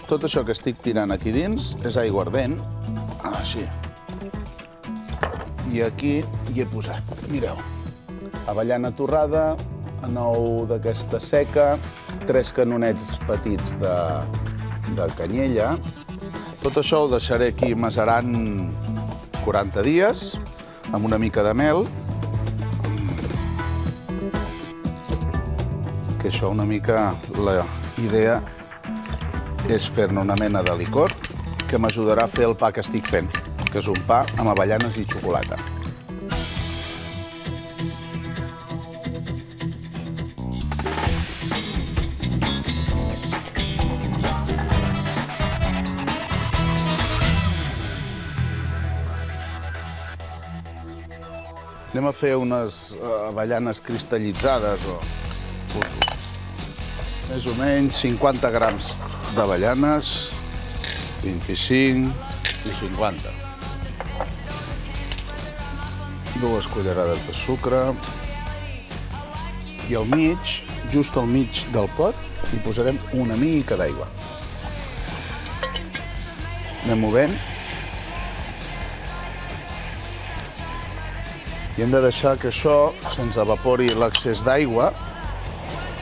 Tot això que estic tirant aquí dins és aiguardent. Així. I aquí hi he posat, mireu, avellana torrada, nou d'aquesta seca, 3 canonets petits de canyella. Tot això ho deixaré aquí macerant 40 dies, amb una mica de mel. Que això una mica, la idea és fer-ne una mena de licor que m'ajudarà a fer el pa que estic fent, que és un pa amb avellanes i xocolata. Anem a fer unes avellanes cristal·litzades, més o menys 50 grams d'avellanes, 25 i 50. 2 cullerades de sucre. I al mig, just al mig del pot, hi posarem una mica d'aigua. Anem movent. I hem de deixar que això se'ns evapori l'excés d'aigua,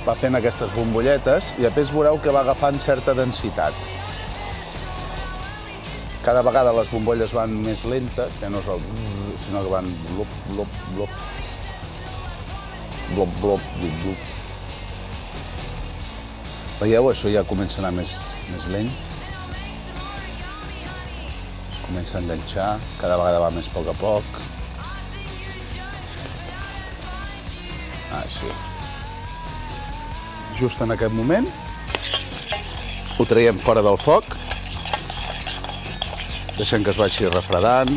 va fent aquestes bombolletes i després veureu que va agafant certa densitat. Cada vegada les bombolles van més lentes, ja no és el... sinó que van blop, blop, blop. Blop, blop, blop, blop. Veieu? Això ja comença a anar més lent. Es comença a enganxar, cada vegada va més a poc. Així. Just en aquest moment ho traiem fora del foc, deixem que es vagi refredant.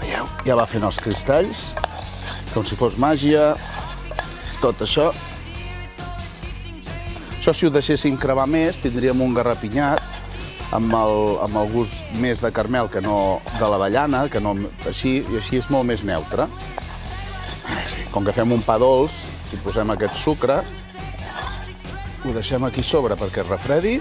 Veieu? Ja va fent els cristalls, com si fos màgia, tot això. Això, si ho deixéssim crevar més, tindríem un garrapinyat amb el gust més de caramel que no de l'avellana, i així és molt més neutre. Com que fem un pa dolç, hi posem aquest sucre, ho deixem aquí sobre perquè es refredi.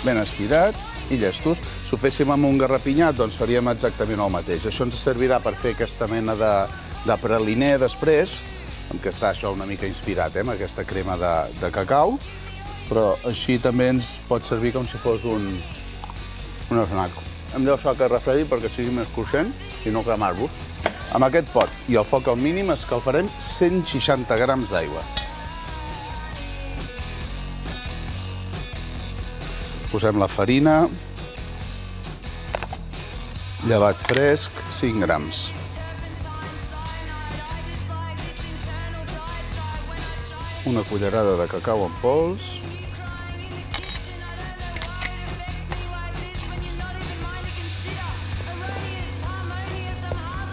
Ben estirat i llestos. Si ho féssim amb un garrapinyat, doncs faríem exactament el mateix. Això ens servirà per fer aquesta mena de praliner després, amb què està això una mica inspirat, amb aquesta crema de cacau, però així també ens pot servir com si fos un snack. Hem de deixar que refredi perquè sigui més cruixent i no cremar-vos. Amb aquest pot i el foc al mínim escalfarem 160 grams d'aigua. Posem la farina, llevat fresc, 5 grams. Una cullerada de cacau en pols.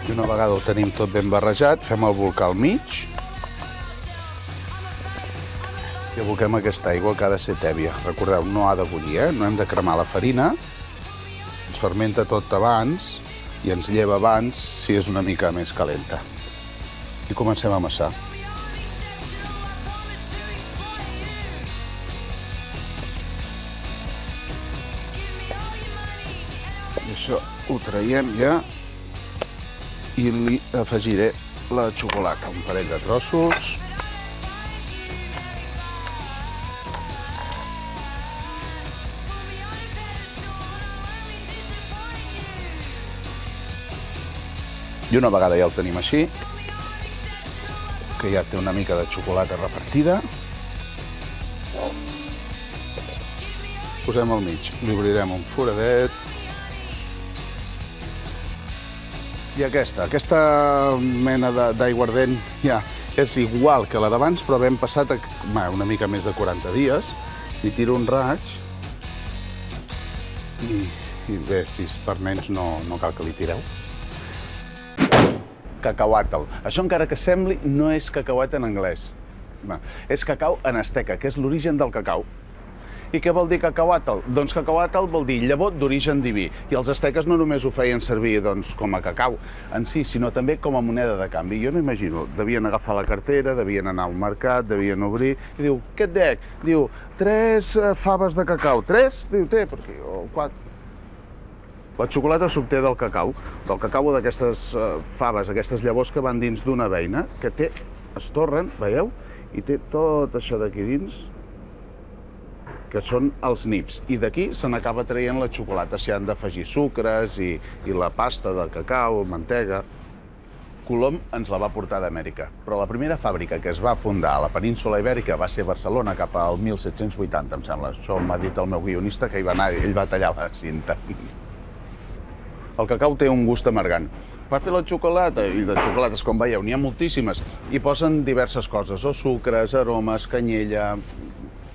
I una vegada ho tenim tot ben barrejat, fem el bolcar al mig i aboquem aquesta aigua que ha de ser tèbia. Recordeu, no ha de bullir, no hem de cremar la farina. Ens fermenta tot abans i ens lleva abans si és una mica més calenta. I comencem a amassar. I això ho traiem ja. I li afegiré la xocolata, un parell de trossos. I una vegada ja el tenim així, que ja té una mica de xocolata repartida, posem al mig, li obrirem un foradet. I aquesta mena d'aiguardent ja és igual que la d'abans, però hem passat una mica més de 40 dies. Li tiro un raig i bé, si és per nens no cal que li tireu. Cacauàtel. Això, encara que sembli, no és cacauet en anglès. És cacau en asteca, que és l'origen del cacau. I què vol dir cacauàtel? Doncs cacauàtel vol dir llavor d'origen diví. I els asteques no només ho feien servir com a cacau en si, sinó també com a moneda de canvi. Jo no imagino, devien agafar la cartera, devien anar al mercat, devien obrir, i diu, què et dec? Diu, 3 faves de cacau. 3? Diu, té, perquè... o 4. La xocolata s'obté del cacau o d'aquestes faves, aquestes llavors que van dins d'una beina, que es torren, veieu? I té tot això d'aquí dins, que són els nips. I d'aquí se n'acaba traient la xocolata. S'hi han d'afegir sucres i la pasta de cacau, mantega. Colom ens la va portar d'Amèrica, però la primera fàbrica que es va fundar a la península Ibèrica va ser a Barcelona cap al 1780, em sembla. Això m'ha dit el meu guionista, que hi va anar i ell va tallar la cinta. El cacau té un gust amargant. Per fer la xocolata, i de xocolates, com veieu, n'hi ha moltíssimes, hi posen diverses coses, o sucres, aromes, canyella...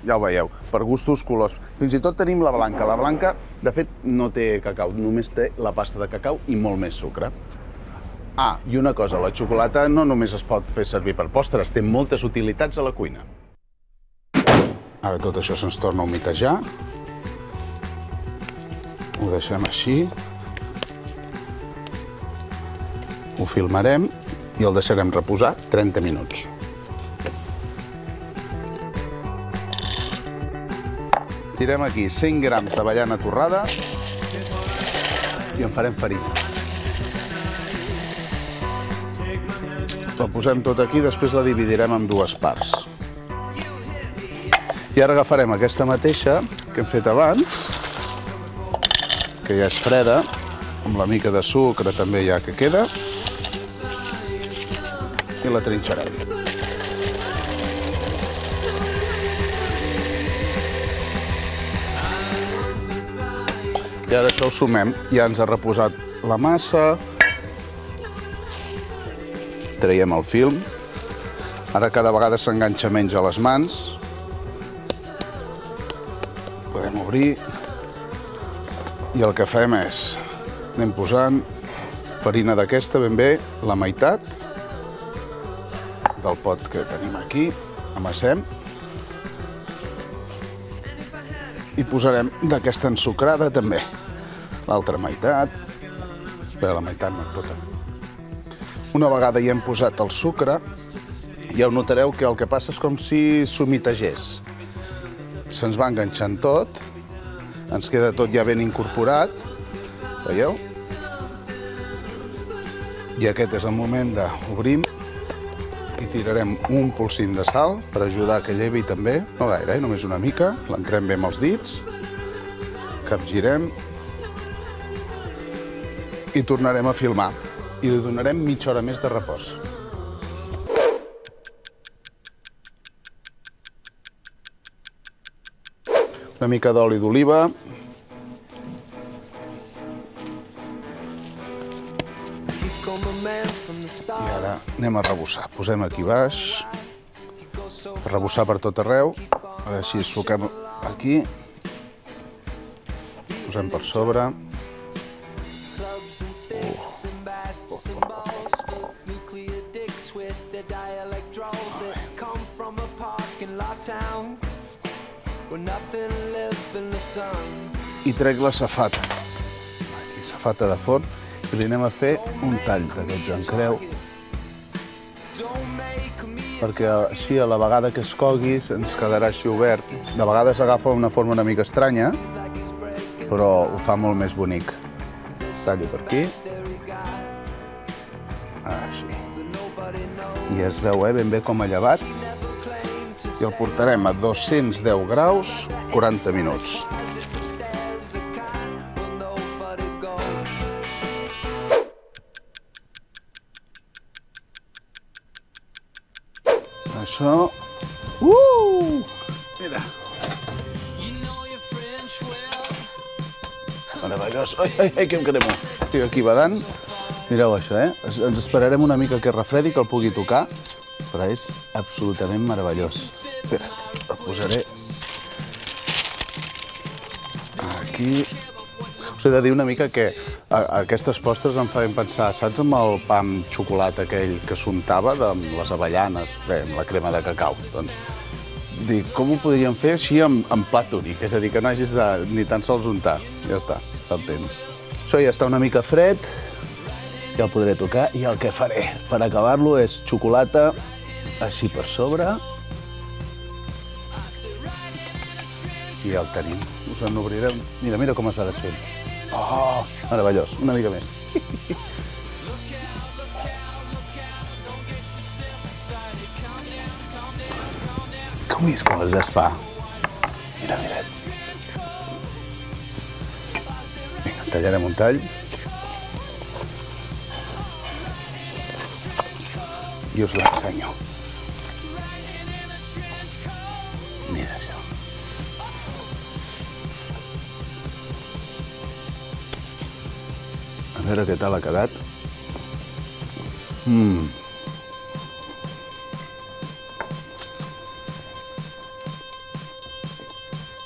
Ja ho veieu, per gustos, colors. Fins i tot tenim la blanca. La blanca, de fet, no té cacau, només té la pasta de cacau i molt més sucre. Ah, i una cosa, la xocolata no només es pot fer servir per postres, té moltes utilitats a la cuina. Ara tot això se'ns torna a humitejar. Ho deixem així. Ho filmarem i el deixarem reposar 30 minuts. Tirem aquí 100 grams d'avellana torrada i en farem farina. La posem tot aquí, després la dividirem en 2 parts. I ara agafarem aquesta mateixa que hem fet abans, que ja és freda, amb la mica de sucre també ja que queda, i la trinxarem. I ara això ho sumem. Ja ens ha reposat la massa. Traiem el film. Ara cada vegada s'enganxa menys a les mans. Podem obrir. I el que fem és... anem posant farina d'aquesta ben bé, la meitat del pot que tenim aquí. Amassem. I posarem d'aquesta ensucrada també. L'altra meitat. Bé, la meitat no, tota. Una vegada hi hem posat el sucre, ja ho notareu que el que passa és com si s'humitegés. Se'ns va enganxant tot, ens queda tot ja ben incorporat, veieu? I aquest és el moment d'obrim i tirarem un polsim de sal per ajudar que llevi també, no gaire, només una mica, l'entrem bé amb els dits, capgirem i tornarem a filmar i li donarem mitja hora més de repòs. Una mica d'oli d'oliva. I ara anem a rebussar. Posem aquí baix, per rebussar per tot arreu. Ara així suquem aquí. Posem per sobre. I trec la safata. Aquí, safata de forn. I li anem a fer un tall d'aquests en creu, perquè així a la vegada que es cogui ens quedarà així obert. De vegades agafa una forma una mica estranya, però ho fa molt més bonic. Tallo per aquí. Així. I es veu ben bé com ha llevat. I el portarem a 210 graus 40 minuts. Això... Mira! Meravellós! Ai, que em cremo! Estic aquí badant. Mireu això, Ens esperarem una mica que refredi, que el pugui tocar, però és absolutament meravellós. Espera't, el posaré aquí. Us he de dir una mica que aquestes postres em feien pensar, saps, amb el pa amb xocolata aquell que s'untava, amb les avellanes, bé, amb la crema de cacau? Doncs dic, com ho podríem fer així en plat únic? És a dir, que no hagis de ni tan sols untar. Ja està, el tens. Això ja està una mica fred, ja el podré tocar, i el que faré per acabar-lo és xocolata així per sobre. I ja el tenim. Us en obrirem. Mira, mira com es va desfent. Oh, meravellós. Una mica més. Com és com es desfà? Mira, mira. Vinga, tallarem un tall. I us l'ensenyo. Mira això. A veure què tal ha quedat.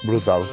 Brutal.